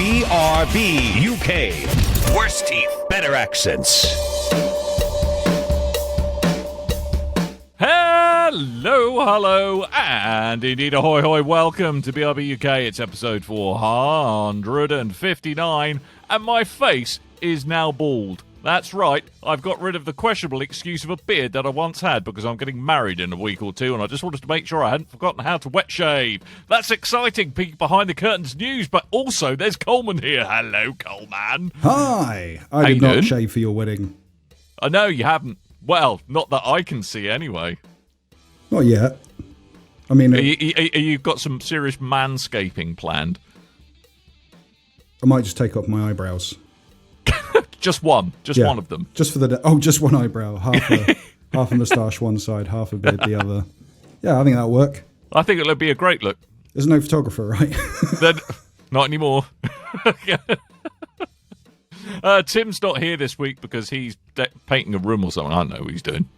BRB UK. Worse teeth, better accents. Hello, and indeed ahoy hoy, welcome to BRB UK. It's episode 459, and my face is now bald. That's right, I've got rid of the questionable excuse of a beard that I once had because I'm getting married in a week or two, and I just wanted to make sure I hadn't forgotten how to wet shave. That's exciting, peek behind the curtains news, but also there's Coleman here. Hello, Coleman. Hi, I did not shave for your wedding. I know you haven't. Well, not that I can see anyway. Not yet. I mean, you've got some serious manscaping planned. I might just take off my eyebrows. Just one of them. Just for just one eyebrow, half a moustache one side, half a beard the other. Yeah, I think that'll work. I think it'll be a great look. There's no photographer, right? Not anymore. Tim's not here this week because he's painting a room or something. I don't know what he's doing.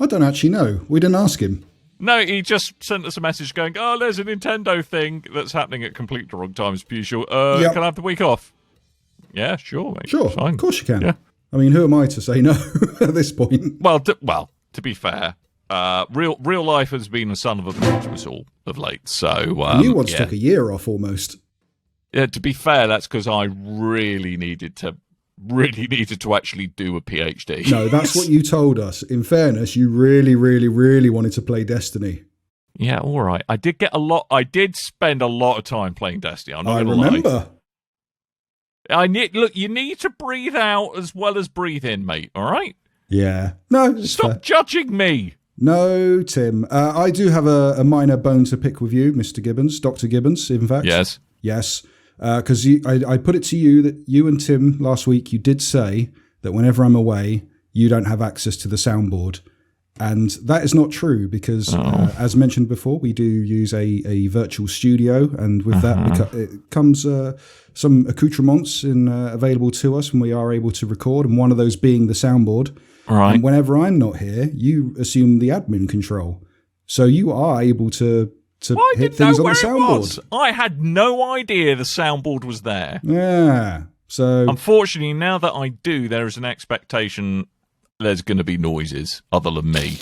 I don't actually know. We didn't ask him. No, he just sent us a message going, "Oh, there's a Nintendo thing that's happening at complete the wrong times, per usual. Can I have the week off?" Yeah, sure, mate. Sure, fine. Of course you can. Yeah. I mean, who am I to say no at this point? Well, to be fair, real life has been a son of a bitch to us all of late. So you once took a year off almost. Yeah, to be fair, that's because I really needed to actually do a PhD. No, that's what you told us. In fairness, you really, really, really wanted to play Destiny. Yeah, all right. I did spend a lot of time playing Destiny. I'm not I gonna remember. Lie. You need to breathe out as well as breathe in, mate. All right? Yeah. No, stop judging me. No, Tim. I do have a minor bone to pick with you, Mr. Gibbons, Dr. Gibbons, in fact. Yes. Yes. Because I put it to you that you and Tim last week, you did say that whenever I'm away, you don't have access to the soundboard. And that is not true because, as mentioned before, we do use a virtual studio. And with that, it comes some accoutrements available to us when we are able to record. And one of those being the soundboard. Right. And whenever I'm not here, you assume the admin control. So you are able to hit things on the soundboard. I had no idea the soundboard was there. Yeah. So unfortunately, now that I do, there is an expectation there's going to be noises other than me.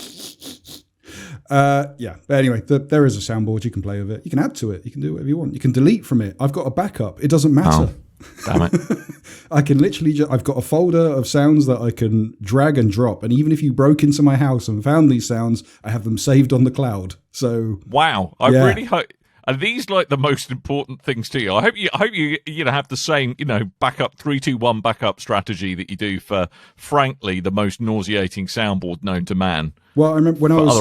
Yeah. But anyway, there is a soundboard. You can play with it. You can add to it. You can do whatever you want. You can delete from it. I've got a backup. It doesn't matter. Oh, damn it. I can literally I've got a folder of sounds that I can drag and drop. And even if you broke into my house and found these sounds, I have them saved on the cloud. So wow. I really hope. Are these like the most important things to you? I hope you have the same, backup 3-2-1 backup strategy that you do for, frankly, the most nauseating soundboard known to man. Well, I remember when I was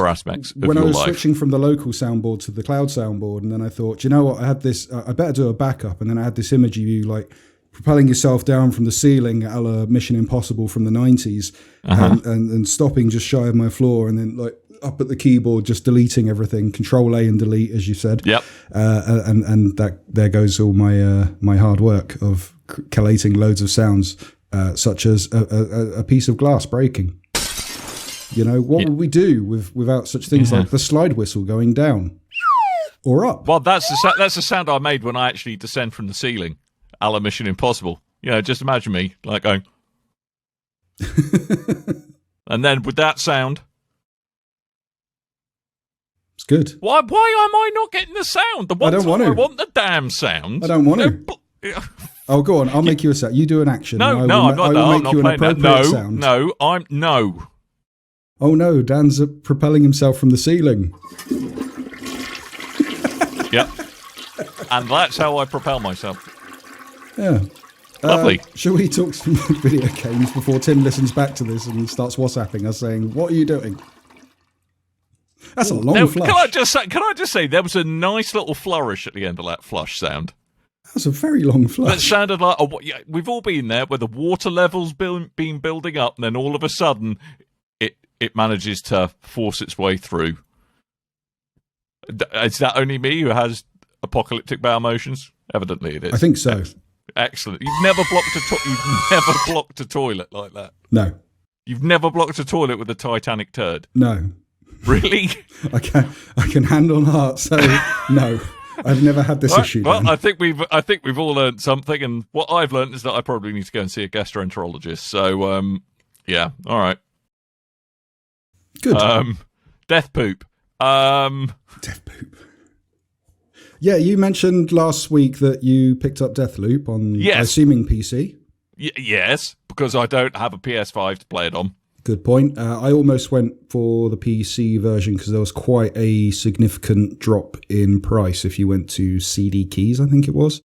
switching from the local soundboard to the cloud soundboard, and then I thought, you know what, I had this. I better do a backup, and then I had this image of you like propelling yourself down from the ceiling, a la Mission Impossible from the 90s, and stopping just shy of my floor, and then like up at the keyboard, just deleting everything, Control A and delete, as you said. Yep. And that there goes all my hard work of collating loads of sounds, such as a piece of glass breaking. What would we do without such things like the slide whistle going down or up? Well, that's the sound I made when I actually descend from the ceiling, a la Mission Impossible. Just imagine me like going, and then with that sound. It's good. Why am I not getting the sound? I don't want to. I want the damn sound. I don't want to. Oh, go on. I'll make you a sound. You do an action. No, I'm not playing that. No. Oh no, Dan's propelling himself from the ceiling. Yep. And that's how I propel myself. Yeah. Lovely. Shall we talk some video games before Tim listens back to this and starts WhatsApping us saying, "What are you doing?" That's a long flush. Can I just say there was a nice little flourish at the end of that flush sound. That's a very long flush. That sounded like we've all been there, where the water level's been building up, and then all of a sudden it manages to force its way through. Is that only me who has apocalyptic bowel motions? Evidently, it is. I think so. Excellent. You've never blocked a toilet like that. No. You've never blocked a toilet with a Titanic turd. No. Really? I can hand on heart say no. I've never had this issue. Well, Dan. I think we've all learned something, and what I've learned is that I probably need to go and see a gastroenterologist. So, yeah, all right. Good. Deathpoop. Deathpoop. Yeah, you mentioned last week that you picked up Deathloop on, yes. assuming PC. Yes, because I don't have a PS5 to play it on. Good point. I almost went for the PC version because there was quite a significant drop in price if you went to CD Keys, I think it was.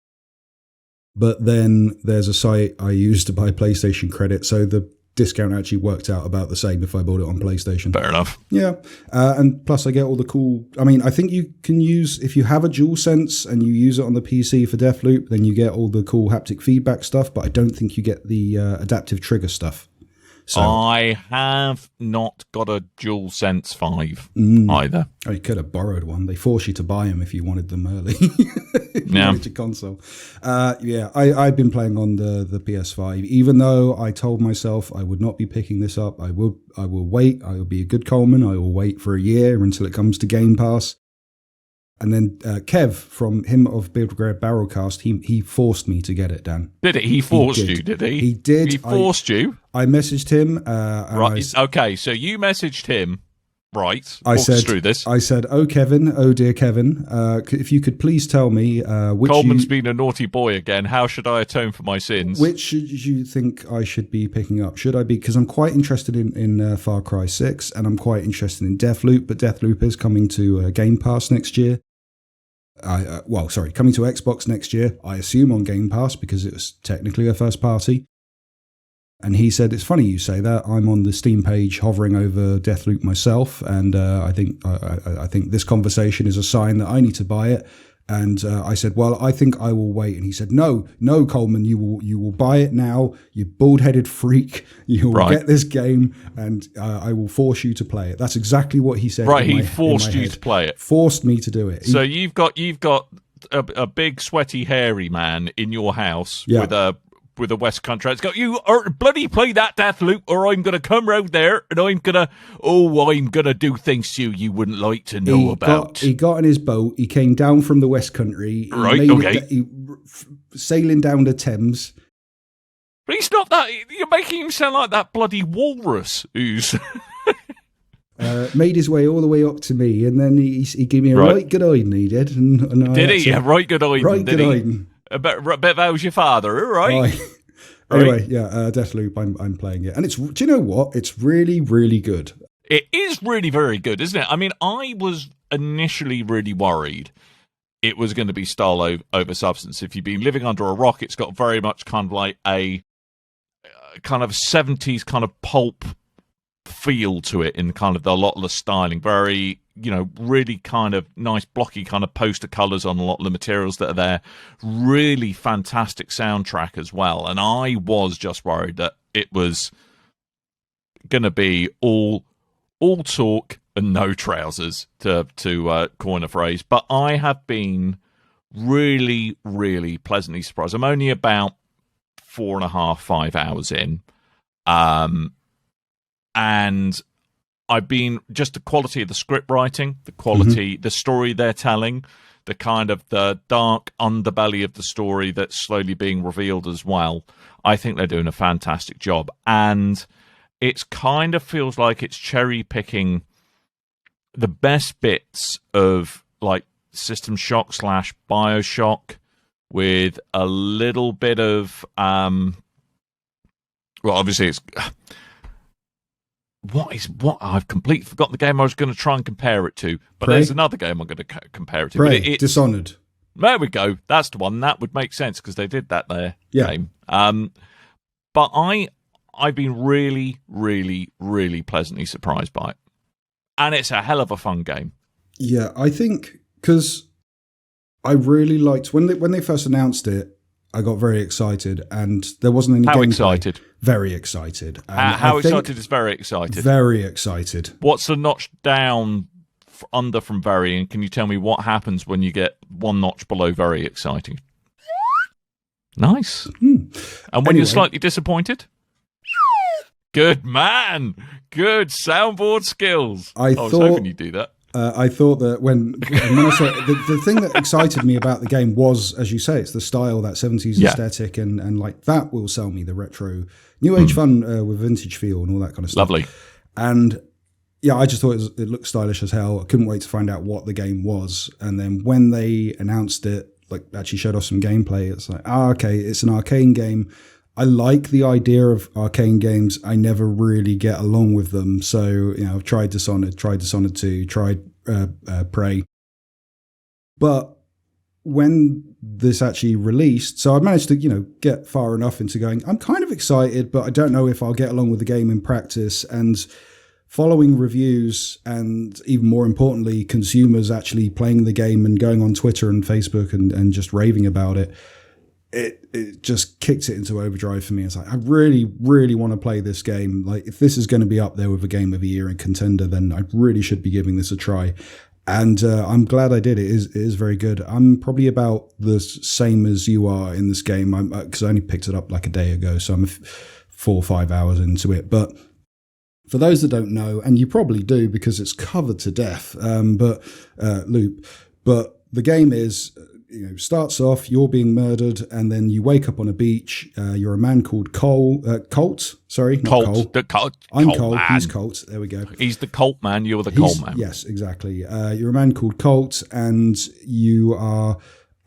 But then there's a site I used to buy PlayStation credit, so the discount actually worked out about the same if I bought it on PlayStation. Fair enough. Yeah. And plus I get all the cool... I mean, I think you can use... If you have a DualSense and you use it on the PC for Deathloop, then you get all the cool haptic feedback stuff, but I don't think you get the adaptive trigger stuff. So, I have not got a DualSense 5 either. Oh, you could have borrowed one. They force you to buy them if you wanted them early. If you wanted your console. Yeah, I've been playing on the PS5, even though I told myself I would not be picking this up. I will wait. I will be a good Coleman. I will wait for a year until it comes to Game Pass. And then Kev from him of BigRedBarel cast, he forced me to get it, Dan. Did it? He forced you, did he? He did. He forced you? I messaged him. Right. Okay, so you messaged him. Right. I said, through this. I said, oh, Kevin, oh, dear Kevin, if you could please tell me which... Coleman's been a naughty boy again. How should I atone for my sins? Which should you think I should be picking up? Should I be... Because I'm quite interested in Far Cry 6, and I'm quite interested in Deathloop, but Deathloop is coming to Game Pass next year. Coming to Xbox next year, I assume on Game Pass, because it was technically a first party. And he said, it's funny you say that. I'm on the Steam page hovering over Deathloop myself, and I think this conversation is a sign that I need to buy it. And I said, well, I think I will wait. And he said, no, Coleman, you will buy it now. You bald-headed freak. You will get this game, and I will force you to play it. That's exactly what he said. Right, he forced you to play it. Forced me to do it. So you've got a big, sweaty, hairy man in your house with a West Country. It's got, you bloody play that Deathloop, or I'm going to come round there and I'm going to do things to you wouldn't like to know about. He got in his boat. He came down from the West Country. Sailing down the Thames. But he's not that. You're making him sound like that bloody walrus who's... made his way all the way up to me, and then he gave me a right good eidin, he did. And did he? Yeah, right good eidin. Right good eidin. I bet that was your father, right? Anyway, Deathloop, I'm playing it. And do you know what? It's really, really good. It is really very good, isn't it? I mean, I was initially really worried it was going to be style over substance. If you've been living under a rock, it's got very much kind of like a kind of 70s kind of pulp feel to it in kind of a lot of the styling. Very, really kind of nice blocky kind of poster colours on a lot of the materials that are there. Really fantastic soundtrack as well. And I was just worried that it was going to be all talk and no trousers, to coin a phrase. But I have been really, really pleasantly surprised. I'm only about 4.5-5 hours in. And I've been just the quality of the script writing, the quality, the story they're telling, the kind of the dark underbelly of the story that's slowly being revealed as well. I think they're doing a fantastic job. And it kind of feels like it's cherry picking the best bits of like System Shock / BioShock with a little bit of, obviously it's... What I've completely forgotten the game I was going to try and compare it to, but Prey? There's another game I'm going to compare it to. Prey, but Dishonored. There we go. That's the one. That would make sense because they did that there. Yeah. Game. But I've been really, really, really pleasantly surprised by it, and it's a hell of a fun game. Yeah, I think because I really liked when they first announced it. I got very excited, and there wasn't any. How gameplay. Excited? Very excited. How excited is very excited? Very excited. What's the notch down under from very? And can you tell me what happens when you get one notch below very exciting? Nice. And when you're slightly disappointed? Good man. Good soundboard skills. I was hoping you'd do that. I thought that when I saw it, the thing that excited me about the game was, as you say, it's the style, that 70s aesthetic, and like that will sell me, the retro, new age fun with vintage feel and all that kind of stuff. Lovely. And yeah, I just thought it looked stylish as hell. I couldn't wait to find out what the game was. And then when they announced it, like actually showed off some gameplay, it's like, okay, it's an arcane game. I like the idea of arcane games. I never really get along with them. So, I've tried Dishonored 2, tried Prey. But when this actually released, so I managed to, get far enough into going, I'm kind of excited, but I don't know if I'll get along with the game in practice. And following reviews and, even more importantly, consumers actually playing the game and going on Twitter and Facebook and just raving about it, it just kicked it into overdrive for me. It's like, I really, really want to play this game. Like, if this is going to be up there with a game of the year and contender, then I really should be giving this a try. And I'm glad I did. It is very good. I'm probably about the same as you are in this game, because I only picked it up like a day ago, so I'm 4 or 5 hours into it. But for those that don't know, and you probably do because it's covered to death, loop. But the game is, starts off, you're being murdered, and then you wake up on a beach. You're a man called Colt. Sorry, not Cole. I'm Cole. He's Colt. There we go. He's the Colt man. You're the Colt man. Yes, exactly. You're a man called Colt, and you are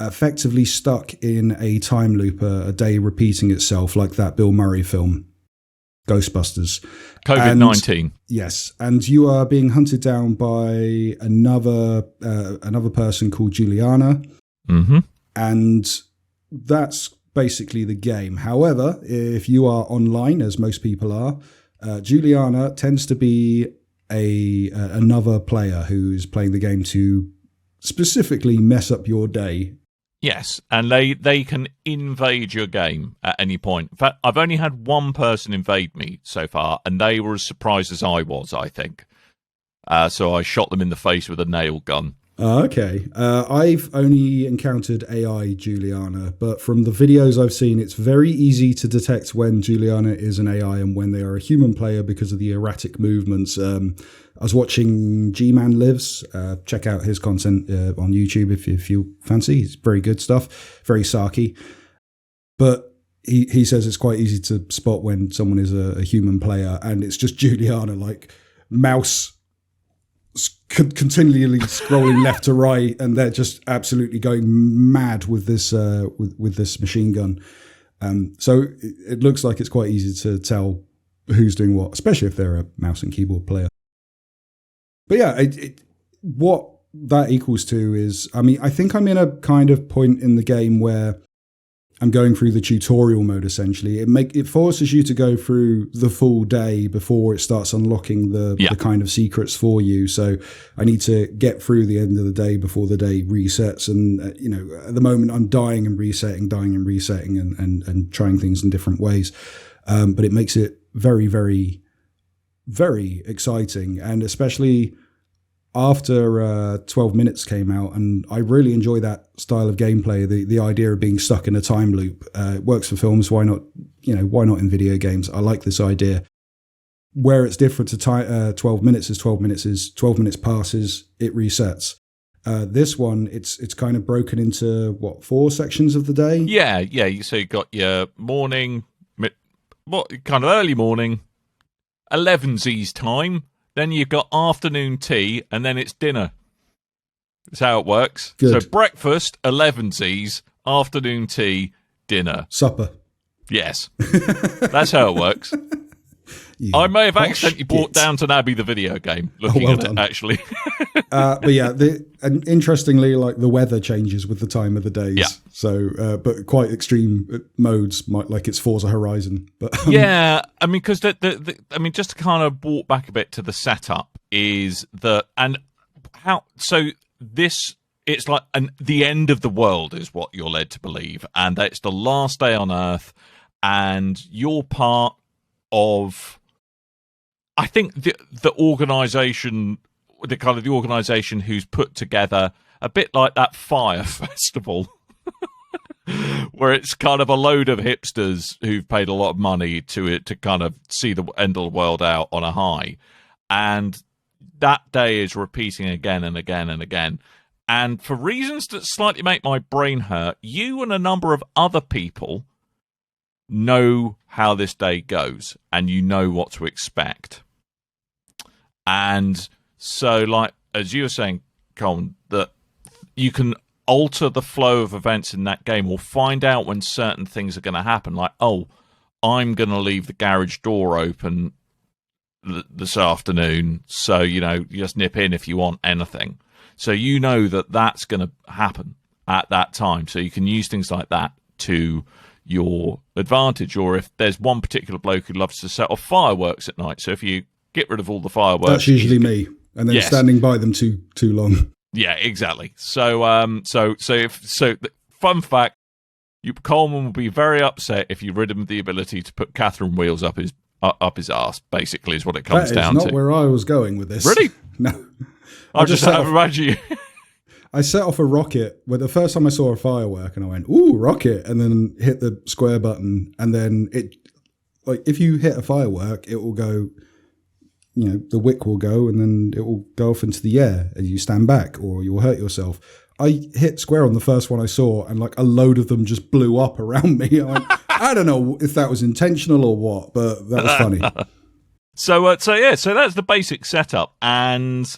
effectively stuck in a time loop, a day repeating itself, like that Bill Murray film, Ghostbusters. COVID-19. Yes, and you are being hunted down by another person called Juliana. Mm-hmm. And that's basically the game. However, if you are online, as most people are, Juliana tends to be another player who's playing the game to specifically mess up your day. Yes, and they can invade your game at any point. In fact, I've only had one person invade me so far, and they were as surprised as I was, I think. So I shot them in the face with a nail gun. Okay. I've only encountered AI Juliana, but from the videos I've seen, it's very easy to detect when Juliana is an AI and when they are a human player because of the erratic movements. I was watching G-Man Lives. Check out his content on YouTube if you fancy. It's very good stuff, very sarky. But he says it's quite easy to spot when someone is a human player, and it's just Juliana, like mouse continually scrolling left to right, and they're just absolutely going mad with this with this machine gun. So it looks like it's quite easy to tell who's doing what, especially if they're a mouse and keyboard player. But yeah, what that equals to is, I think I'm in a kind of point in the game where I'm going through the tutorial mode, essentially. It forces you to go through the full day before it starts unlocking the kind of secrets for you. So I need to get through the end of the day before the day resets. And, at the moment I'm dying and resetting and trying things in different ways. But it makes it very, very, very exciting. And especially after 12 minutes came out, and I really enjoy that style of gameplay, the idea of being stuck in a time loop. It works for films. Why not in video games? I like this idea. Where it's different to 12 minutes is 12 minutes passes, it resets. This one, it's kind of broken into 4 sections of the day? Yeah. So you got your morning, kind of early morning, 11Z's time. Then you've got afternoon tea, and then it's dinner. That's how it works. Good. So breakfast, 11Z's, afternoon tea, dinner. Supper. Yes. That's how it works. I may have accidentally brought Downton Abbey, the video game, looking at it, actually. But yeah, and interestingly, like the weather changes with the time of the days. Yeah. So, but quite extreme modes, like it's Forza Horizon. But yeah, because just to kind of walk back a bit to the setup is that, and how so this. It's like the end of the world is what you're led to believe, and that it's the last day on Earth, and you're part of, I think, the organisation, the organisation who's put together a bit like that Fire Festival, where it's kind of a load of hipsters who've paid a lot of money to kind of see the end of the world out on a high, and that day is repeating again and again and again. And for reasons that slightly make my brain hurt, you and a number of other people know how this day goes, and you know what to expect. And so, like, as you were saying, Colin, that you can alter the flow of events in that game or find out when certain things are going to happen. Like, oh, I'm going to leave the garage door open this afternoon, so, you know, you just nip in if you want anything. So you know that that's going to happen at that time. So you can use things like that to your advantage. Or if there's one particular bloke who loves to set off fireworks at night, so if you get rid of all the fireworks, that's usually me, and then standing by them too long. Yeah, exactly. So fun fact, Coleman will be very upset if you rid him of the ability to put Catherine wheels up his ass. Basically, is what it comes down to. That's not where I was going with this. Really? No. I just imagine you. I set off a rocket. Well, the first time I saw a firework, and I went, "Ooh, rocket!" and then hit the square button, and then it, like, if you hit a firework, it will go. You know, the wick will go, and then it will go off into the air, and you stand back, or you'll hurt yourself. I hit square on the first one I saw, and like a load of them just blew up around me. I don't know if that was intentional or what, but that was funny. So that's the basic setup, and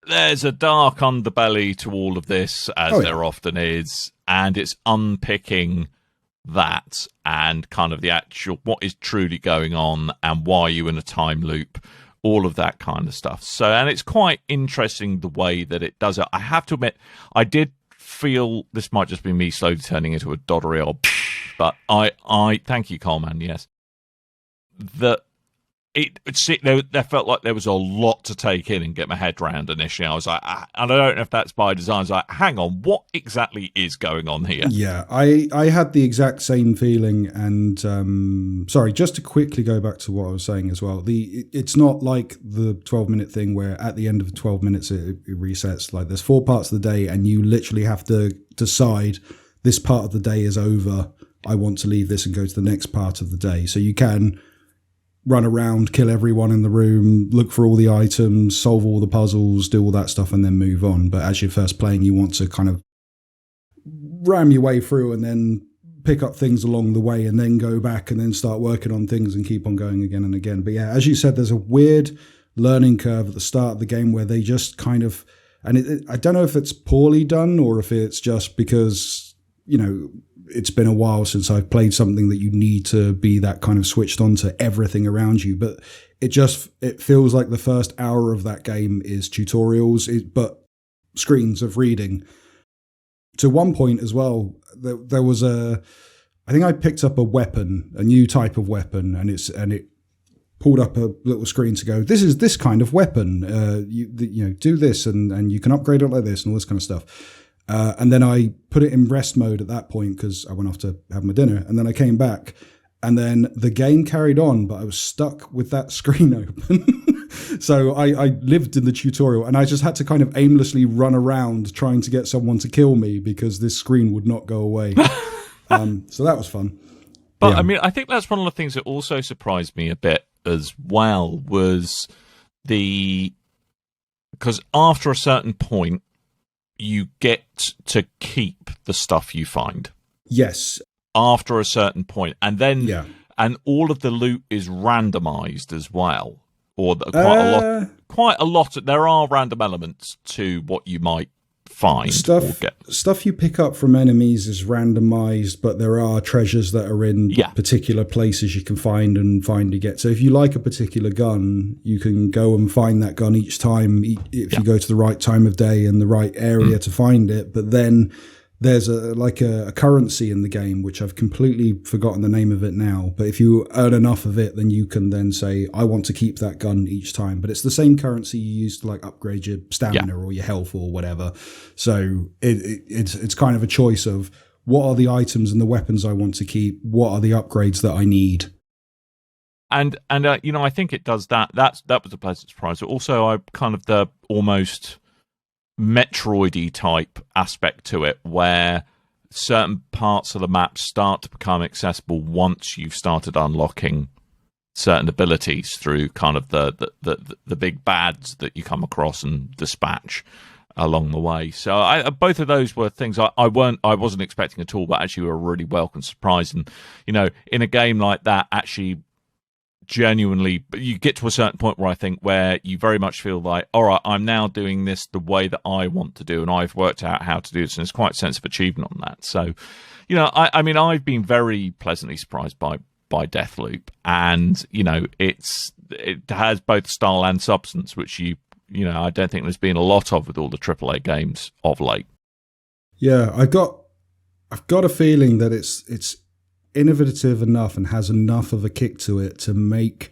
there's a dark underbelly to all of this, as there often is, and it's unpicking that and kind of the actual what is truly going on and why you're in a time loop, all of that kind of stuff. So, and it's quite interesting the way that it does it. I have to admit, I did feel, this might just be me slowly turning into a doddery old, but I thank you, Coleman. Yes, that there felt like there was a lot to take in and get my head around initially. I was like, and I don't know if that's by design. I was like, hang on, what exactly is going on here? Yeah, I had the exact same feeling. And sorry, just to quickly go back to what I was saying as well. It's not like the 12-minute thing where at the end of the 12 minutes it resets. Like, there's 4 parts of the day, and you literally have to decide this part of the day is over. I want to leave this and go to the next part of the day. So you can run around, kill everyone in the room, look for all the items, solve all the puzzles, do all that stuff, and then move on. But as you're first playing, you want to kind of ram your way through and then pick up things along the way and then go back and then start working on things and keep on going again and again. But yeah, as you said, there's a weird learning curve at the start of the game where they just kind of, and I don't know if it's poorly done or if it's just because, you know, it's been a while since I've played something that you need to be that kind of switched on to everything around you. But it feels like the first hour of that game is tutorials, but screens of reading. To one point as well, there was I think I picked up a new type of weapon, and it pulled up a little screen to go, this is this kind of weapon. You know, do this and you can upgrade it like this and all this kind of stuff. And then I put it in rest mode at that point because I went off to have my dinner. And then I came back, and then the game carried on, but I was stuck with that screen open. So I lived in the tutorial, and I just had to kind of aimlessly run around trying to get someone to kill me because this screen would not go away. So that was fun. But yeah. I mean, I think that's one of the things that also surprised me a bit as well was because after a certain point, you get to keep the stuff you find. Yes. After a certain point. And then, and all of the loot is randomized as well. Or quite a lot. There are random elements to what you might find. Stuff you pick up from enemies is randomized, but there are treasures that are in particular places you can find to get. So if you like a particular gun, you can go and find that gun each time if you go to the right time of day and the right area to find it. But then there's a currency in the game, which I've completely forgotten the name of it now. But if you earn enough of it, then you can then say, I want to keep that gun each time. But it's the same currency you use to like upgrade your stamina or your health or whatever. So it's kind of a choice of what are the items and the weapons I want to keep? What are the upgrades that I need? And you know, I think it does that. That was a pleasant surprise. But also, I kind of the almost Metroidy type aspect to it, where certain parts of the map start to become accessible once you've started unlocking certain abilities through kind of the big bads that you come across and dispatch along the way. So both of those were things I wasn't expecting at all, but actually were a really welcome surprise. And in a game like that, actually genuinely, you get to a certain point where you very much feel like, all right, I'm now doing this the way that I want to do, and I've worked out how to do this, and there's quite a sense of achievement on that. So I mean, I've been very pleasantly surprised by Deathloop, and it has both style and substance, which I don't think there's been a lot of with all the AAA games of late. Yeah, I've got a feeling that it's innovative enough and has enough of a kick to it to make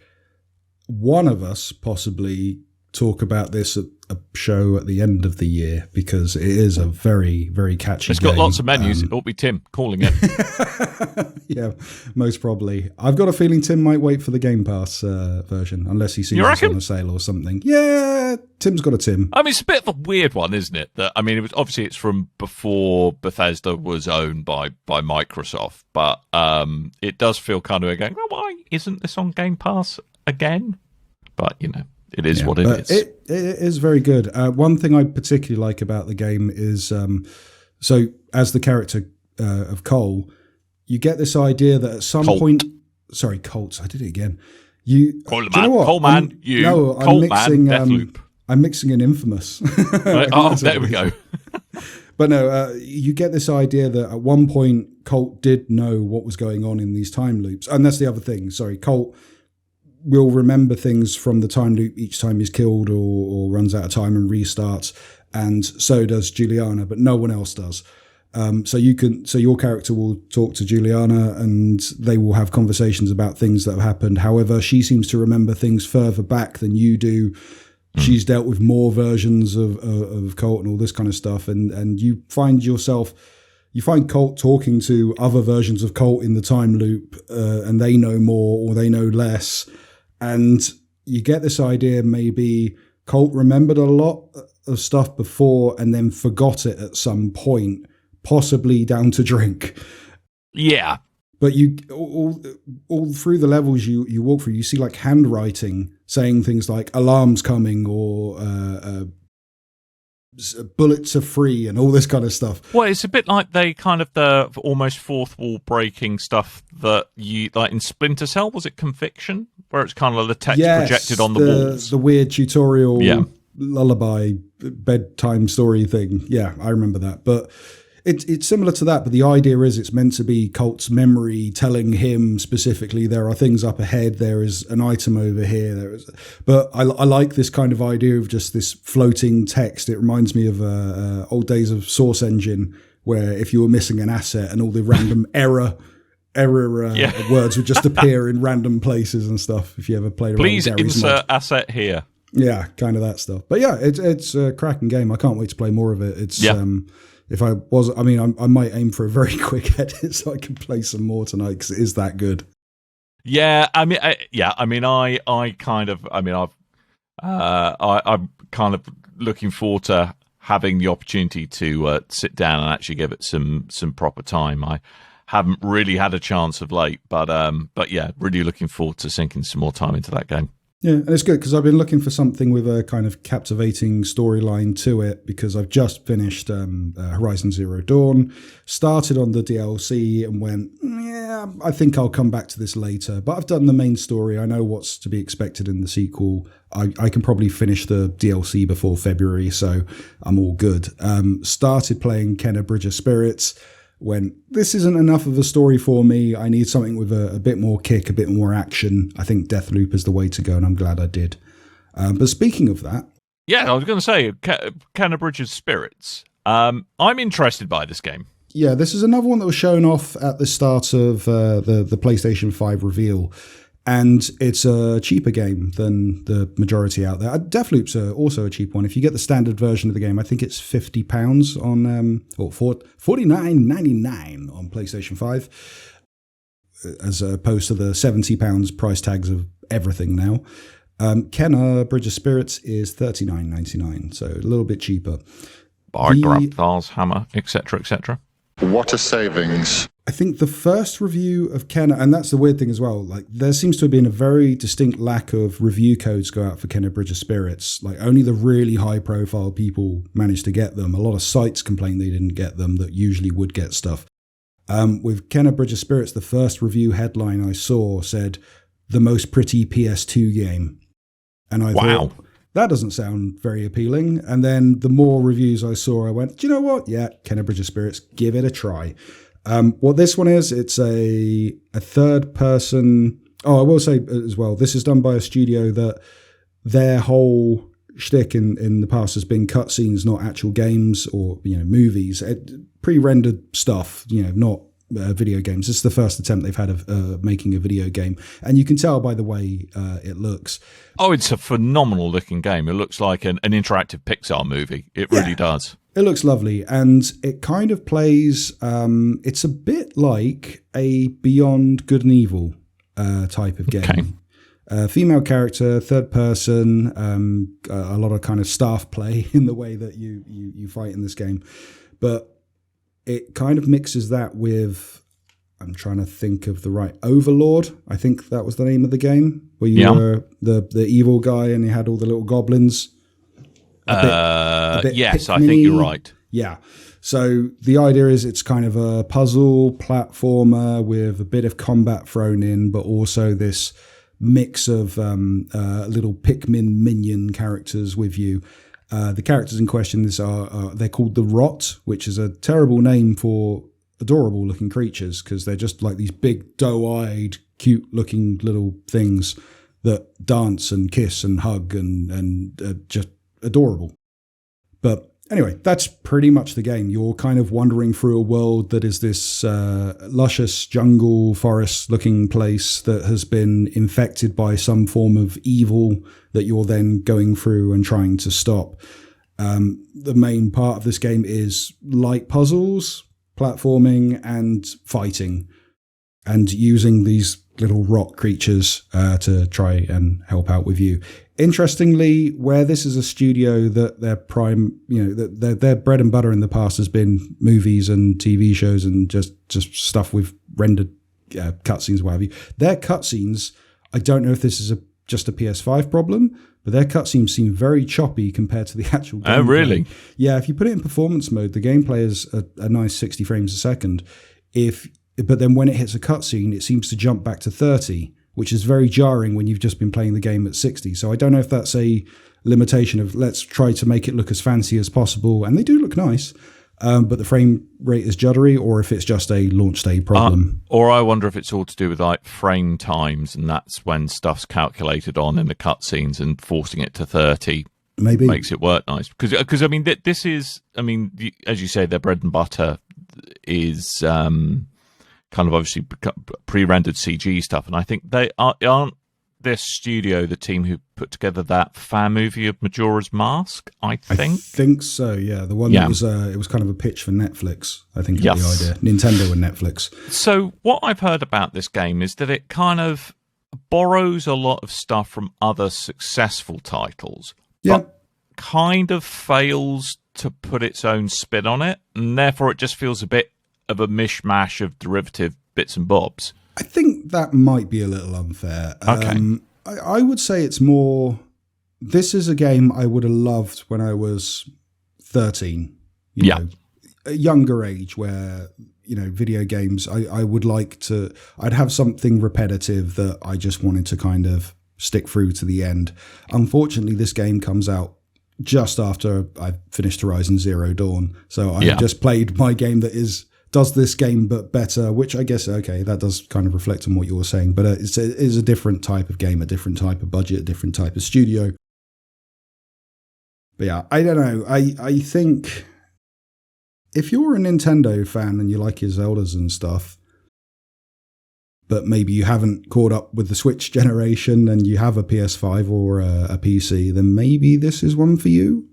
one of us possibly talk about this at a show at the end of the year, because it is a very, very catchy It's game. got lots of menus. It'll be Tim calling it. Yeah, most probably. I've got a feeling Tim might wait for the Game Pass version, unless he sees it on a sale or something. Yeah, Tim's got a Tim. I mean, it's a bit of a weird one, isn't it? That, I mean, it's from before Bethesda was owned by Microsoft, but it does feel kind of going, well, why isn't this on Game Pass again? But, it is what it is. It is very good. One thing I particularly like about the game is, so as the character of Cole, you get this idea that at some point... Sorry, Colts. I did it again. Do you know what? Coleman, I'm mixing an Infamous. There we go. But no, you get this idea that at one point Colt did know what was going on in these time loops. And that's the other thing. Sorry, Colt will remember things from the time loop each time he's killed or runs out of time and restarts, and so does Juliana, but no one else does. So your character will talk to Juliana and they will have conversations about things that have happened. However, she seems to remember things further back than you do. She's dealt with more versions of Colt and all this kind of stuff, and you find Colt talking to other versions of Colt in the time loop, and they know more or they know less. And you get this idea maybe Colt remembered a lot of stuff before and then forgot it at some point, possibly down to drink. Yeah. But you all through the levels you walk through, you see like handwriting saying things like alarms coming or bullets are free and all this kind of stuff. Well, it's a bit like the almost fourth wall breaking stuff that you like in Splinter Cell. Was it Conviction, where it's kind of the text projected on the walls? The weird tutorial lullaby bedtime story thing. Yeah, I remember that. But it's similar to that, but the idea is it's meant to be Colt's memory telling him specifically there are things up ahead, there is an item over here. But I like this kind of idea of just this floating text. It reminds me of old days of Source Engine, where if you were missing an asset and all the random error words would just appear in random places and stuff. If you ever played around, please insert asset here. Yeah, kind of that stuff. But yeah, it's a cracking game. I can't wait to play more of it. It's if I was, I mean, I might aim for a very quick edit so I can play some more tonight because it is that good. Yeah, I'm kind of looking forward to having the opportunity to sit down and actually give it some proper time. I haven't really had a chance of late, but yeah, really looking forward to sinking some more time into that game. Yeah, and it's good because I've been looking for something with a kind of captivating storyline to it, because I've just finished Horizon Zero Dawn, started on the DLC and went, yeah, I think I'll come back to this later. But I've done the main story. I know what's to be expected in the sequel. I can probably finish the DLC before February, so I'm all good. Started playing Kenna Bridge of Spirits. When this isn't enough of a story for me, I need something with a bit more kick, a bit more action. I think Deathloop is the way to go, and I'm glad I did. But speaking of that... Yeah, I was going to say, Kenna Bridge's Spirits. I'm interested by this game. Yeah, this is another one that was shown off at the start of the PlayStation 5 reveal. And it's a cheaper game than the majority out there. Deathloop's also a cheap one. If you get the standard version of the game, I think it's £50 on, or $49.99 on PlayStation 5, as opposed to the £70 price tags of everything now. Kenna Bridge of Spirits is $39.99, so a little bit cheaper. Bar, grab, vase, hammer, etc., etc. What a savings. I think the first review of Kenna, and that's the weird thing as well, like there seems to have been a very distinct lack of review codes go out for Kenna Bridge of Spirits. Like only the really high profile people managed to get them. A lot of sites complained they didn't get them that usually would get stuff. With Kenna Bridge of Spirits, the first review headline I saw said, "The most pretty PS2 game." And I thought, that doesn't sound very appealing. And then the more reviews I saw, I went, do you know what? Yeah, Kenna Bridge of Spirits, give it a try. What this one is, it's a third person. Oh, I will say as well, this is done by a studio that their whole shtick in the past has been cutscenes, not actual games or movies, pre-rendered stuff. Not video games. This is the first attempt they've had of making a video game, and you can tell by the way it looks. Oh, it's a phenomenal looking game. It looks like an interactive Pixar movie. It really does. It looks lovely, and it kind of plays. It's a bit like a Beyond Good and Evil type of game. Okay. Female character, third person, a lot of kind of staff play in the way that you fight in this game, but it kind of mixes that with, I'm trying to think of the right, Overlord. I think that was the name of the game, where you were the evil guy and you had all the little goblins. Yes, I think you're right. Yeah. So the idea is it's kind of a puzzle platformer with a bit of combat thrown in, but also this mix of little Pikmin minion characters with you. The characters in question they're called the Rot, which is a terrible name for adorable looking creatures because they're just like these big doe-eyed, cute looking little things that dance and kiss and hug and just adorable. But anyway, that's pretty much the game. You're kind of wandering through a world that is this luscious jungle forest looking place that has been infected by some form of evil that you're then going through and trying to stop. The main part of this game is light puzzles, platforming and fighting, and using these little rock creatures to try and help out with you. Interestingly, where this is a studio that their prime, that their bread and butter in the past has been movies and TV shows and just stuff with rendered cutscenes, what have you. Their cutscenes, I don't know if this is just a PS5 problem, but their cutscenes seem very choppy compared to the actual gameplay. Oh, really? Yeah, if you put it in performance mode, the gameplay is a nice 60 frames a second. But then when it hits a cutscene, it seems to jump back to 30, which is very jarring when you've just been playing the game at 60. So I don't know if that's a limitation of let's try to make it look as fancy as possible. And they do look nice, but the frame rate is juddery, or if it's just a launch day problem. Or I wonder if it's all to do with like frame times, and that's when stuff's calculated on in the cutscenes and forcing it to 30 maybe makes it work nice. Because I mean, this is, I mean, as you say, their bread and butter is kind of obviously pre-rendered CG stuff, and I think they aren't this studio the team who put together that fan movie of Majora's Mask. I think so. Yeah, the one that was it was kind of a pitch for Netflix. I think the idea, Nintendo and Netflix. So what I've heard about this game is that it kind of borrows a lot of stuff from other successful titles, but kind of fails to put its own spin on it, and therefore it just feels a bit of a mishmash of derivative bits and bobs. I think that might be a little unfair. Okay. I would say it's more, this is a game I would have loved when I was 13. You know, a younger age where, video games, I would like to, I'd have something repetitive that I just wanted to kind of stick through to the end. Unfortunately, this game comes out just after I finished Horizon Zero Dawn. So I just played my game that does this game but better, which I guess, okay, that does kind of reflect on what you were saying, but it is a different type of game, a different type of budget, a different type of studio. But yeah, I don't know. I think if you're a Nintendo fan and you like your Zeldas and stuff, but maybe you haven't caught up with the Switch generation and you have a PS5 or a PC, then maybe this is one for you.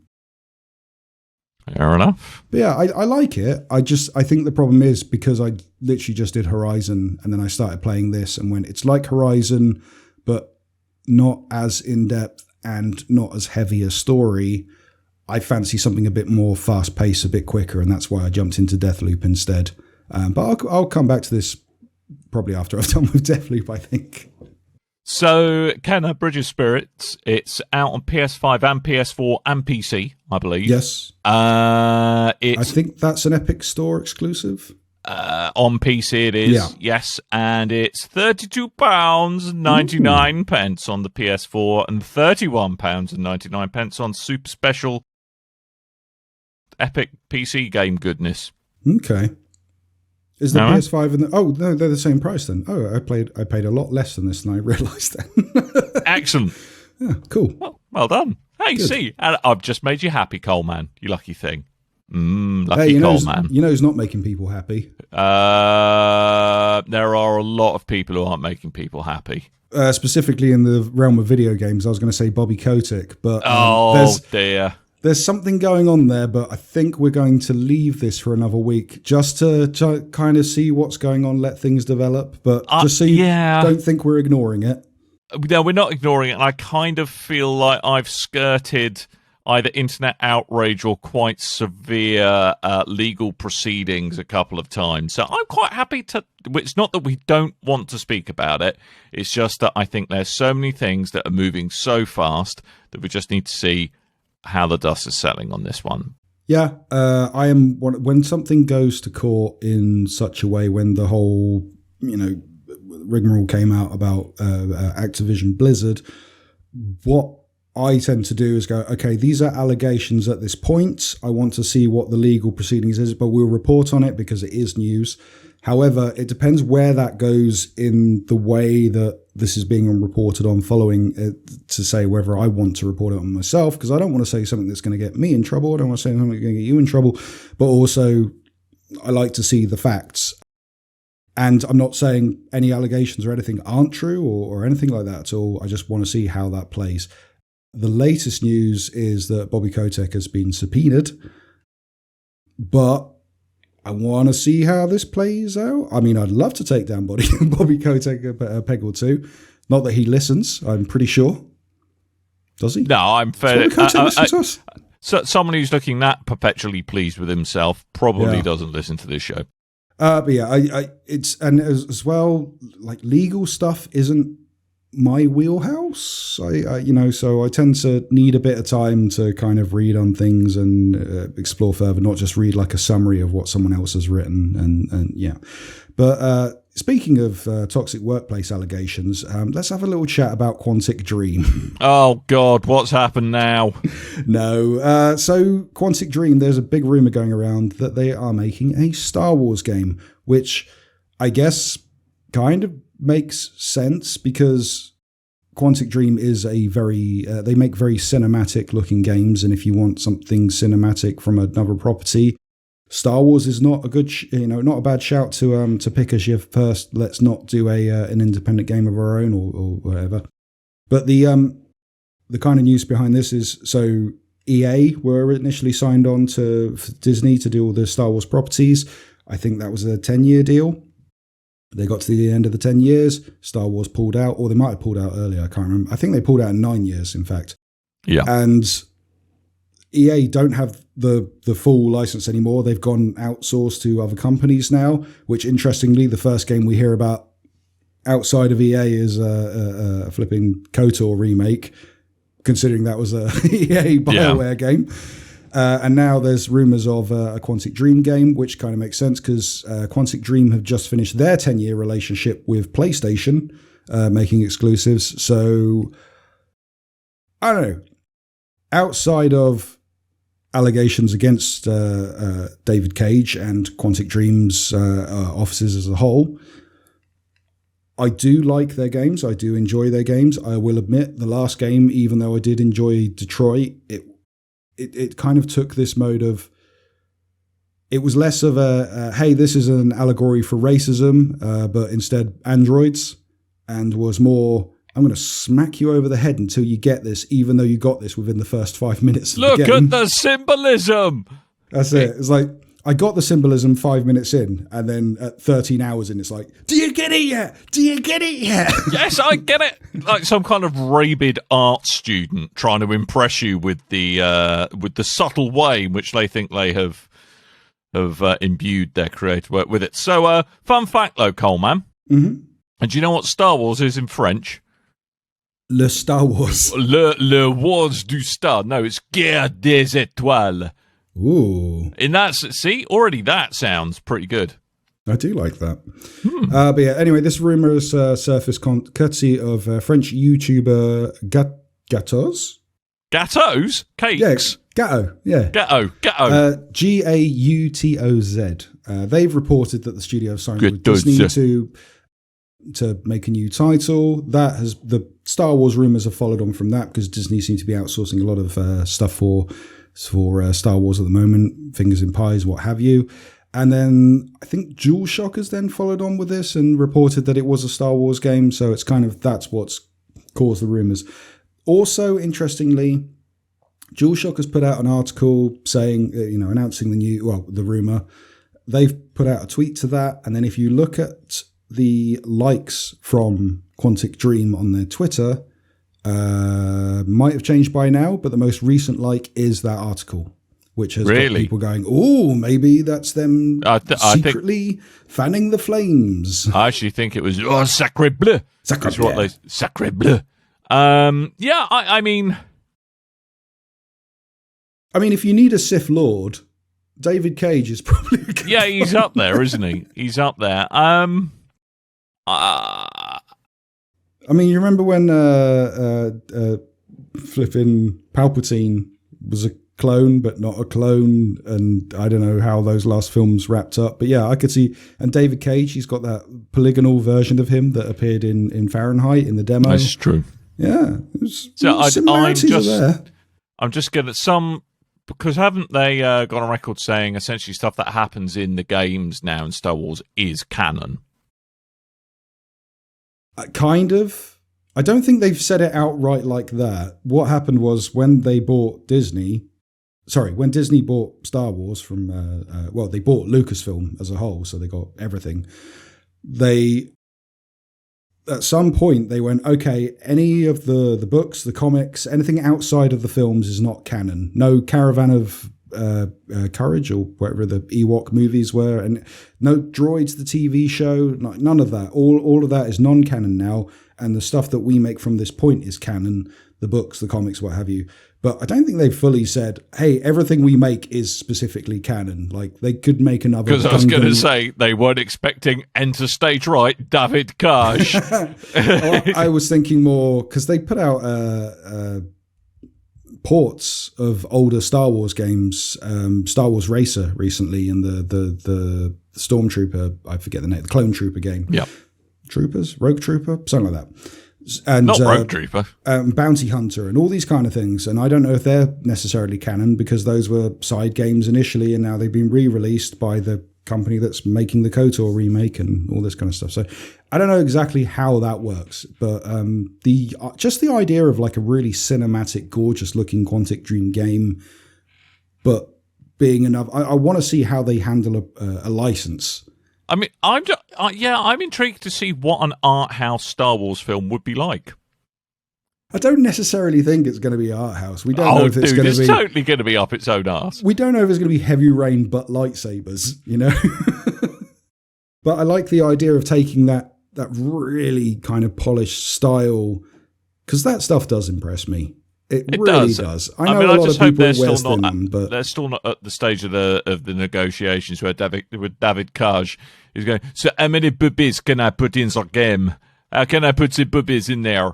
Fair enough. But yeah, I like it. I think the problem is because I literally just did Horizon and then I started playing this and it's like Horizon, but not as in-depth and not as heavy a story. I fancy something a bit more fast-paced, a bit quicker, and that's why I jumped into Deathloop instead. But I'll come back to this probably after I've done with Deathloop, I think. So, Kenna, Bridge of Spirits, it's out on PS5 and PS4 and PC, I believe. Yes. I think that's an Epic Store exclusive. On PC it is, yes, and it's £32.99 on the PS4 and £31.99 on Super Special Epic PC game goodness. Okay. Is the PS5 and no, they're the same price then. Oh, I paid a lot less than this than I realised then. Excellent. Yeah, cool. Well done. Hey, Good. see, I've just made you happy, Coleman. You lucky thing. Lucky Coleman. You know who's not making people happy? There are a lot of people who aren't making people happy. Specifically in the realm of video games, I was going to say Bobby Kotick, but dear. There's something going on there, but I think we're going to leave this for another week just to kind of see what's going on, let things develop. But just so you don't think we're ignoring it. No, we're not ignoring it. And I kind of feel like I've skirted either internet outrage or quite severe legal proceedings a couple of times. So I'm quite happy to... It's not that we don't want to speak about it. It's just that I think there's so many things that are moving so fast that we just need to see how the dust is settling on this one. Yeah, I am. When something goes to court in such a way, when the whole, rigmarole came out about Activision Blizzard, what I tend to do is go, okay, these are allegations at this point. I want to see what the legal proceedings is, but we'll report on it because it is news. However, it depends where that goes in the way that this is being reported on following it, to say whether I want to report it on myself, because I don't want to say something that's going to get me in trouble. I don't want to say something that's going to get you in trouble, but also I like to see the facts. And I'm not saying any allegations or anything aren't true or anything like that at all. I just want to see how that plays. The latest news is that Bobby Kotick has been subpoenaed, but I want to see how this plays out. I mean, I'd love to take down Bobby Kotick a peg or two. Not that he listens, I'm pretty sure. Does he? No, I'm fair. Us? So someone who's looking that perpetually pleased with himself probably doesn't listen to this show. But yeah, it's and as well, like legal stuff isn't my wheelhouse. So I tend to need a bit of time to kind of read on things and explore further, not just read like a summary of what someone else has written. And yeah, but speaking of toxic workplace allegations, let's have a little chat about Quantic Dream. Oh God, what's happened now? No, so Quantic Dream, there's a big rumor going around that they are making a Star Wars game, which I guess kind of makes sense because Quantic Dream is a very they make very cinematic looking games, and if you want something cinematic from another property, Star Wars is not a good not a bad shout to pick as your first. Let's not do an independent game of our own or whatever. But the kind of news behind this is, so EA were initially signed on to Disney to do all the Star Wars properties. I think that was a 10-year deal. They got to the end of the 10 years, Star Wars pulled out, or they might have pulled out earlier, I can't remember. I think they pulled out in 9 years, in fact. Yeah. And EA don't have the full license anymore. They've gone outsourced to other companies now, which interestingly, the first game we hear about outside of EA is a flipping KOTOR remake, considering that was a EA BioWare game. And now there's rumors of a Quantic Dream game, which kind of makes sense because Quantic Dream have just finished their 10-year relationship with PlayStation, making exclusives. So, I don't know. Outside of allegations against David Cage and Quantic Dream's offices as a whole, I do like their games. I do enjoy their games. I will admit the last game, even though I did enjoy Detroit, it kind of took this mode of, it was less of a, hey, this is an allegory for racism, but instead androids, and was more, I'm going to smack you over the head until you get this, even though you got this within the first 5 minutes of the game. Look at the symbolism! That's it. It's like, I got the symbolism 5 minutes in, and then at 13 hours in, it's like, do you get it yet? Do you get it yet? Yes, I get it. Like some kind of rabid art student trying to impress you with the subtle way in which they think they have have imbued their creative work with it. So, fun fact, though, Coleman. Mm-hmm. And do you know what Star Wars is in French? Le Star Wars. Le Wars du Star. No, it's Guerre des Étoiles. Ooh. In that, see, already that sounds pretty good. I do like that. But yeah, anyway, this rumor has surfaced courtesy of French YouTuber Gatos. Gatos? Cakes? Yeah, Gatto. Yeah. Gatto. Gautoz. They've reported that the studio have signed with Disney to make a new title. The Star Wars rumors have followed on from that because Disney seem to be outsourcing a lot of stuff for Star Wars at the moment, fingers in pies, what have you. And then I think DualShock has then followed on with this and reported that it was a Star Wars game. So it's that's what's caused the rumors. Also, interestingly, DualShock has put out an article saying, announcing the rumor. They've put out a tweet to that. And then if you look at the likes from Quantic Dream on their Twitter, might have changed by now, but the most recent like is that article, which has got people going, oh, maybe that's them secretly fanning the flames. I actually think it was sacre bleu. Sacre bleu. Sacre bleu. I mean, if you need a Sith Lord, David Cage is probably a good he's up there, isn't he? He's up there. You remember when flipping Palpatine was a clone, but not a clone, and I don't know how those last films wrapped up. But yeah, I could see, and David Cage, he's got that polygonal version of him that appeared in Fahrenheit in the demo. That's true. Yeah, similarities are there. I'm just getting some, because haven't they gone on record saying essentially stuff that happens in the games now in Star Wars is canon? Kind of. I don't think they've said it outright like that. What happened was when Disney bought Star Wars from, they bought Lucasfilm as a whole, so they got everything. At some point, they went, okay, any of the books, the comics, anything outside of the films is not canon. No Caravan of Courage or whatever the Ewok movies were, and no Droids, the TV show, none of that. All of that is non-canon now, and the stuff that we make from this point is canon, the books, the comics, what have you. But I don't think they've fully said, hey, everything we make is specifically canon. Like, they could make another... Because I was going to say, they weren't expecting Enter Stage Right, David Cage. I was thinking more, because they put out ports of older Star Wars games, Star Wars Racer recently, and the Stormtrooper, I forget the name, the Clone Trooper game. Yep. Rogue Trooper, something like that. And not Rogue Trooper. Bounty Hunter and all these kind of things. And I don't know if they're necessarily canon because those were side games initially and now they've been re-released by the company that's making the KOTOR remake and all this kind of stuff. So I don't know exactly how that works, but the idea of like a really cinematic, gorgeous looking Quantic Dream game, but being enough, I want to see how they handle a license. I mean, I'm intrigued to see what an art house Star Wars film would be like. I don't necessarily think it's going to be art house. We don't know if it's going to be... it's totally going to be up its own arse. We don't know if it's going to be Heavy Rain but lightsabers, you know? But I like the idea of taking that really kind of polished style, because that stuff does impress me. It really does. I know a lot of people wear them, but they're still not at the stage of the negotiations where David Cage is going, so how many boobies can I put in the game? How can I put the boobies in there?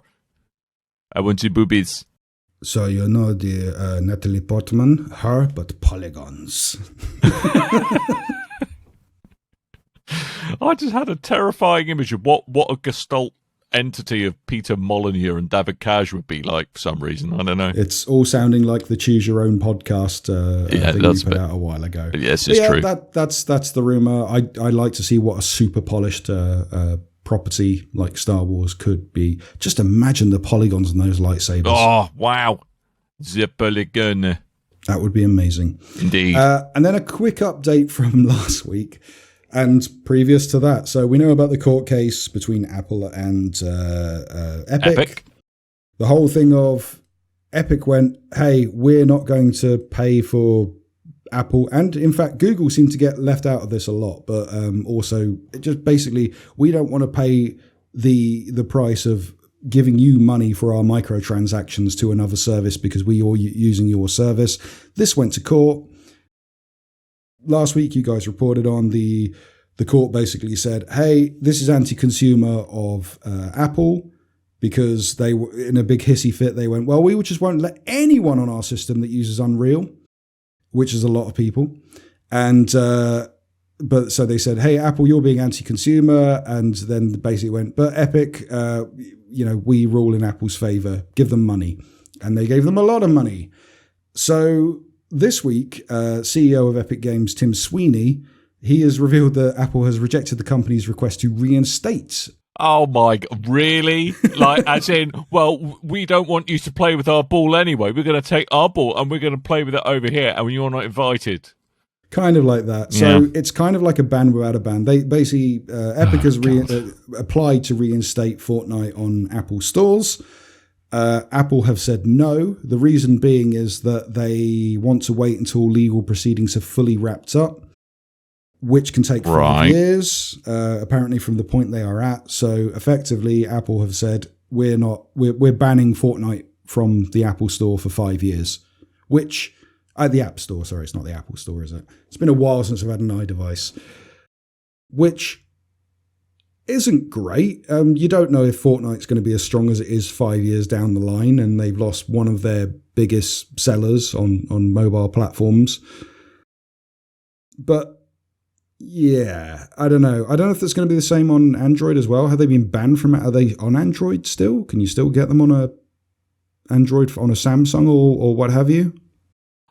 I want the boobies. So you know the Natalie Portman, her, but polygons. I just had a terrifying image of what a gestalt entity of Peter Molyneux and David Cage would be like for some reason. I don't know. It's all sounding like the Choose Your Own podcast thing you put out a while ago. Yes, it's true. That's the rumor. I'd like to see what a super polished property like Star Wars could be. Just imagine the polygons in those lightsabers. Oh, wow. The polygon. That would be amazing. Indeed. And then a quick update from last week and previous to that. So we know about the court case between Apple and Epic. The whole thing of Epic went, hey, we're not going to pay for Apple and in fact Google seem to get left out of this a lot, but also it just basically we don't want to pay the price of giving you money for our microtransactions to another service because we are using your service. This went to court. Last week you guys reported on the court basically said, hey, this is anti-consumer of Apple, because they were in a big hissy fit. They went, well, we just won't let anyone on our system that uses Unreal, which is a lot of people. And but so they said, hey, Apple, you're being anti-consumer. And then basically went, but Epic, we rule in Apple's favor. Give them money. And they gave them a lot of money. So this week, CEO of Epic Games, Tim Sweeney, he has revealed that Apple has rejected the company's request to reinstate. Oh my God, really? Like, as in, well, we don't want you to play with our ball anyway. We're going to take our ball and we're going to play with it over here, and you're not invited. Kind of like that. So it's kind of like a ban without a ban. They basically, Epic has applied to reinstate Fortnite on Apple stores. Apple have said no. The reason being is that they want to wait until legal proceedings have fully wrapped up, which can take 5 years, apparently from the point they are at. So effectively, Apple have said we're banning Fortnite from the Apple Store for 5 years, which the App Store. Sorry, it's not the Apple Store, is it? It's been a while since I've had an iDevice, which isn't great. You don't know if Fortnite's going to be as strong as it is 5 years down the line, and they've lost one of their biggest sellers on mobile platforms. But yeah, I don't know. I don't know if that's going to be the same on Android as well. Have they been banned from it? Are they on Android still? Can you still get them on a Android, on a Samsung or what have you?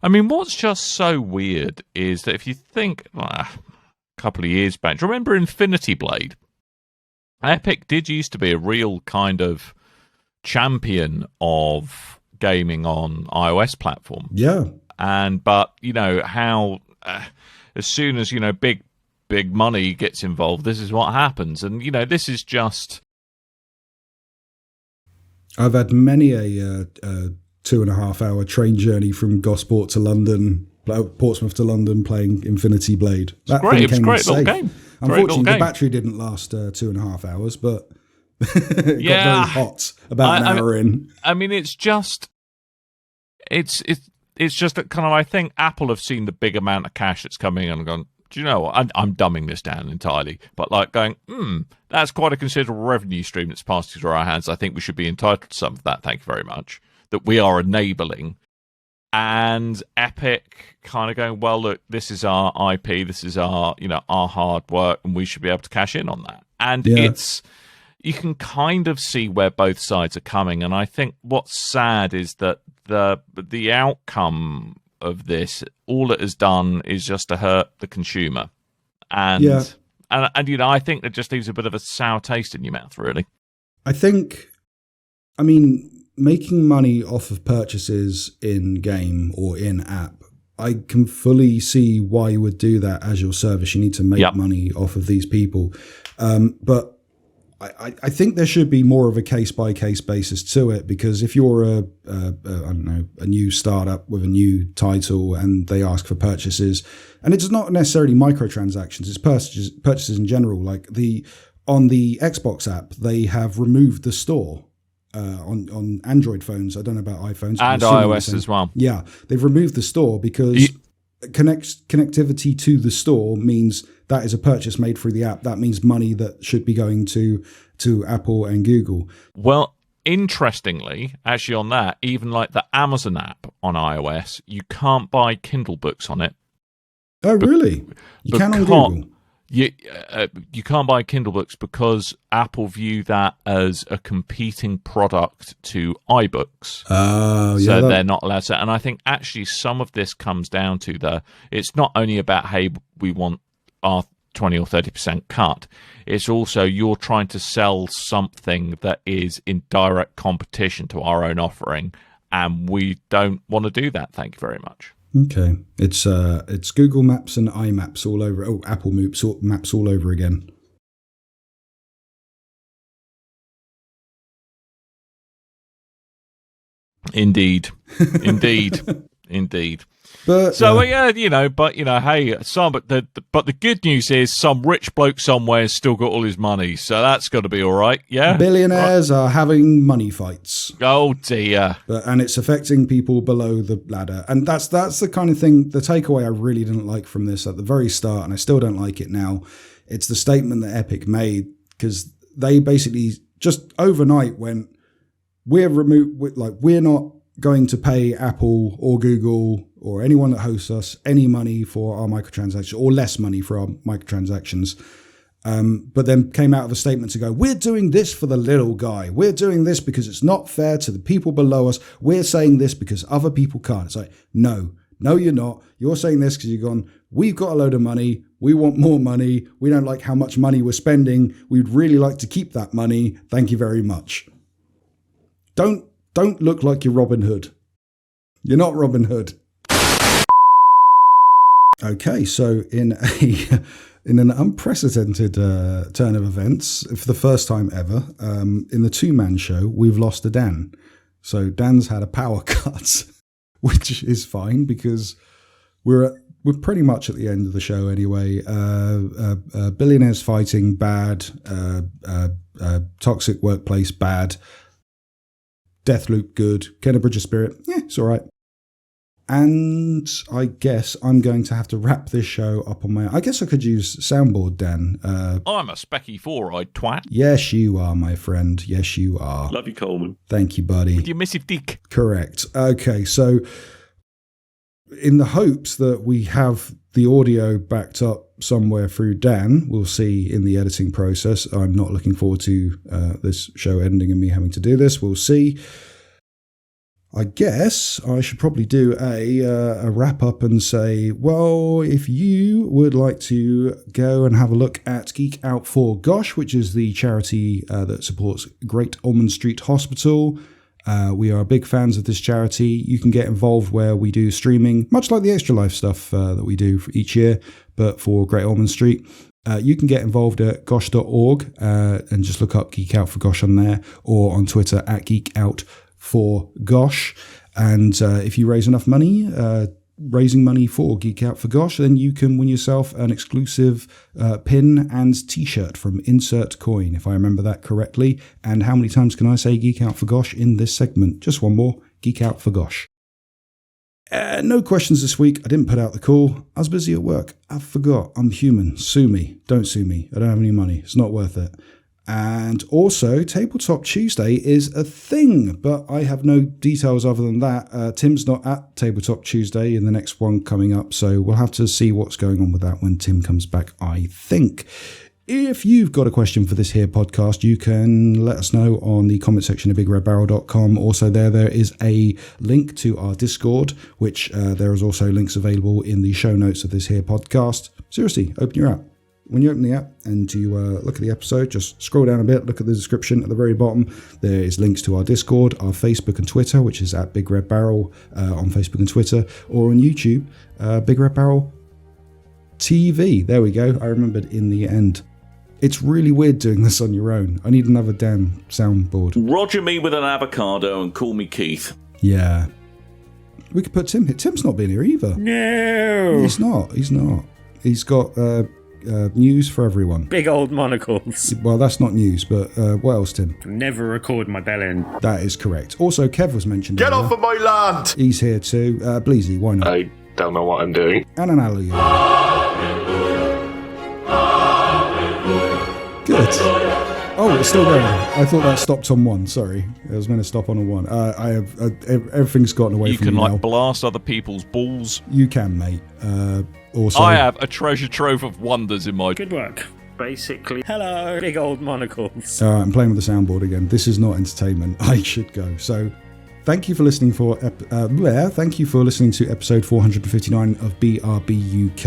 I mean, what's just so weird is that if you think a couple of years back, do you remember Infinity Blade? Epic did used to be a real kind of champion of gaming on iOS platform. Yeah. But how as soon as big money gets involved, this is what happens. And this is just. I've had many a 2.5 hour train journey from Gosport to London, Portsmouth to London, playing Infinity Blade. It was a great little game. Unfortunately, the battery didn't last 2.5 hours, but it got very hot about an hour in. I mean, it's just that kind of, I think Apple have seen the big amount of cash that's coming in and gone, do you know what? I'm dumbing this down entirely, but like going, that's quite a considerable revenue stream that's passed through our hands. I think we should be entitled to some of that. Thank you very much. That we are enabling. And Epic kind of going, well, look, this is our IP, this is our, our hard work, and we should be able to cash in on that. And you can kind of see where both sides are coming. And I think what's sad is that the outcome of this, all it has done is just to hurt the consumer. And I think that just leaves a bit of a sour taste in your mouth, really. Making money off of purchases in game or in app, I can fully see why you would do that as your service. You need to make money off of these people. But I think there should be more of a case-by-case basis to it, because if you're a new startup with a new title and they ask for purchases, and it's not necessarily microtransactions, it's purchases in general. Like on the Xbox app, they have removed the store. On Android phones, I don't know about iPhones. And iOS as well. Yeah, they've removed the store because connectivity to the store means that is a purchase made through the app. That means money that should be going to Apple and Google. Well, interestingly, actually on that, even like the Amazon app on iOS, you can't buy Kindle books on it. Oh, really? You can on Google? You can't buy Kindle books because Apple view that as a competing product to iBooks. So they're not allowed to. And I think actually some of this comes down to it's not only about, hey, we want our 20 or 30% cut. It's also you're trying to sell something that is in direct competition to our own offering. And we don't want to do that. Thank you very much. Okay, it's Google Maps and iMaps all over. Oh, Apple Maps all over again. Indeed. Indeed. But So hey, hey, but the good news is some rich bloke somewhere's still got all his money, so that's got to be all right. Yeah, billionaires are having money fights. Oh dear. And it's affecting people below the ladder, and that's the kind of thing. The takeaway I really didn't like from this at the very start, and I still don't like it now. It's the statement that Epic made, because they basically just overnight went, we're not going to pay Apple or Google or anyone that hosts us any money for our microtransactions, or less money for our microtransactions. But then came out of a statement to go, we're doing this for the little guy. We're doing this because it's not fair to the people below us. We're saying this because other people can't. It's like, no, you're not. You're saying this because you've gone, we've got a load of money. We want more money. We don't like how much money we're spending. We'd really like to keep that money. Thank you very much. Don't look like you're Robin Hood. You're not Robin Hood. Okay, so in an unprecedented turn of events, for the first time ever, in the two-man show, we've lost a Dan. So Dan's had a power cut, which is fine because we're pretty much at the end of the show anyway. Billionaires fighting, bad. Toxic workplace, bad. Deathloop, good. Kenner Bridge of Spirit, it's all right. And I guess I'm going to have to wrap this show up on my... I guess I could use soundboard, Dan. I'm a specky four-eyed twat. Yes, you are, my friend. Yes, you are. Love you, Coleman. Thank you, buddy. With your missive dick. Correct. Okay, so in the hopes that we have the audio backed up somewhere through Dan, we'll see in the editing process. I'm not looking forward to this show ending and me having to do this. We'll see. I guess I should probably do a wrap up and say, well, if you would like to go and have a look at Geek Out for Gosh, which is the charity that supports Great Ormond Street Hospital, we are big fans of this charity. You can get involved where we do streaming, much like the Extra Life stuff that we do for each year, but for Great Ormond Street. You can get involved at gosh.org and just look up Geek Out for Gosh on there, or on Twitter at Geek Out for Gosh. And if you raise enough money, raising money for Geek Out for Gosh, then you can win yourself an exclusive pin and t-shirt from Insert Coin, if I remember that correctly. And how many times can I say Geek Out for Gosh in this segment? Just one more. Geek Out for Gosh. No questions this week. I didn't put out the call. I was busy at work. I forgot. I'm human. Sue me. Don't sue me. I don't have any money. It's not worth it. And also, Tabletop Tuesday is a thing, but I have no details other than that. Tim's not at Tabletop Tuesday in the next one coming up, so we'll have to see what's going on with that when Tim comes back, I think. If you've got a question for this here podcast, you can let us know on the comment section of BigRedBarel.com. Also there is a link to our Discord, which there is also links available in the show notes of this here podcast. Seriously, open your app. When you open the app and you look at the episode, just scroll down a bit, look at the description at the very bottom. There is links to our Discord, our Facebook and Twitter, which is at Big Red Barrel on Facebook and Twitter, or on YouTube, Big Red Barrel TV. There we go. I remembered in the end. It's really weird doing this on your own. I need another damn soundboard. Roger me with an avocado and call me Keith. Yeah. We could put Tim here. Tim's not been here either. No. He's not. He's got... news for everyone. Big old monocles. Well, that's not news, but what else, Tim? Never record my bellend. That is correct. Also, Kev was mentioned. Get off of my land! He's here too. Bleezy, why not? I don't know what I'm doing. And an alleluia. Good. Oh, it's still going. I thought that stopped on one. Sorry, it was meant to stop on a one. I have everything's gotten away from me now. You can blast other people's balls. You can, mate. Also, I have a treasure trove of wonders in my... Good work. Basically, hello, big old monocles. I'm playing with the soundboard again. This is not entertainment. I should go. So, thank you for listening thank you for listening to episode 459 of BRB UK.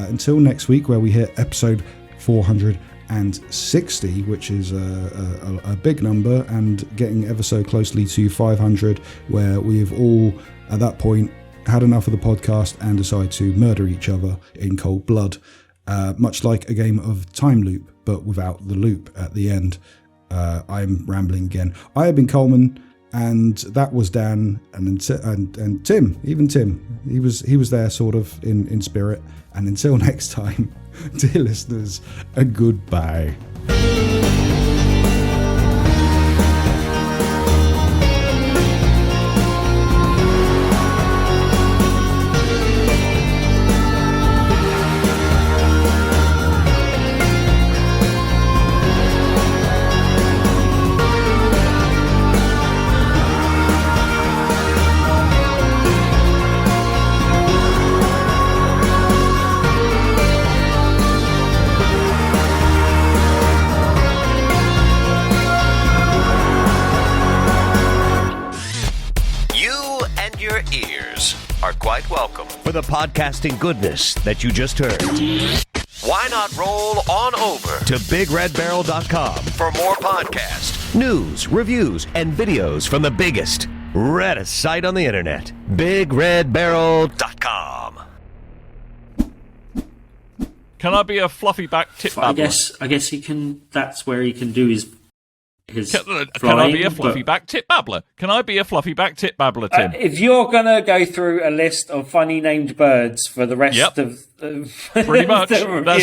Until next week, where we hit episode 460, which is a big number, and getting ever so closely to 500, where we've all at that point had enough of the podcast and decided to murder each other in cold blood, much like a game of time loop, but without the loop at the end. I'm rambling again. I have been Coleman. And that was Dan and Tim, even Tim. He was there sort of in spirit. And until next time, dear listeners, a goodbye. Quite welcome for the podcasting goodness that you just heard. Why not roll on over to BigRedBarel.com for more podcasts, news, reviews, and videos from the biggest, reddest site on the internet, BigRedBarel.com. Can I be a fluffy back tip babbler? I guess he can. That's where he can do his. Can I be a fluffy back tip babbler? Can I be a fluffy back tip babbler, Tim? If you're going to go through a list of funny named birds for the rest of pretty much. That's